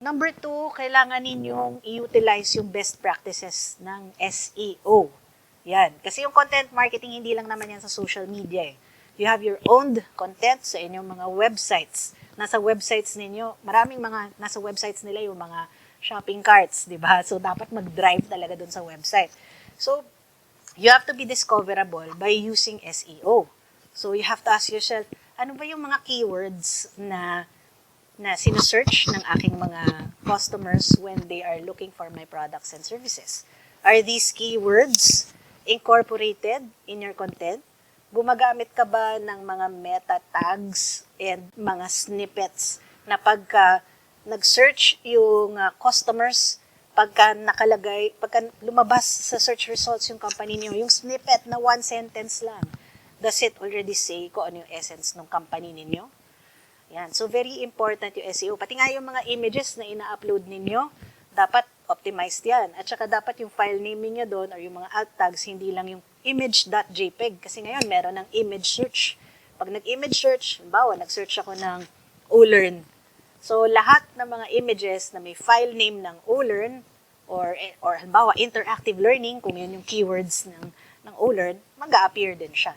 Number 2, kailangan ninyong i-utilize yung best practices ng SEO. Yan. Kasi yung content marketing, hindi lang naman yan sa social media eh. You have your own content sa inyong mga websites. Nasa websites ninyo, maraming mga nasa websites nila yung mga shopping carts, di ba? So, dapat mag-drive talaga dun sa website. So, you have to be discoverable by using SEO. So, you have to ask yourself, ano ba yung mga keywords na sinesearch ng aking mga customers when they are looking for my products and services? Are these keywords incorporated in your content? Gumagamit ka ba ng mga meta tags and mga snippets na pagka nag-search yung customers, pagka lumabas sa search results yung company niyo, yung snippet na one sentence lang, does it already say kung ano yung essence ng company ninyo? Yan. So, very important yung SEO. Pati nga yung mga images na ina-upload ninyo, dapat optimized yan. At saka dapat yung file name niyo doon or yung mga alt tags, hindi lang yung image.jpg. Kasi ngayon, meron ng image search. Pag nag-image search, halimbawa, nag-search ako ng ulearn. So, lahat ng mga images na may file name ng ulearn or halimbawa, interactive learning, kung yun yung keywords ng ulearn, mag-a-appear din siya.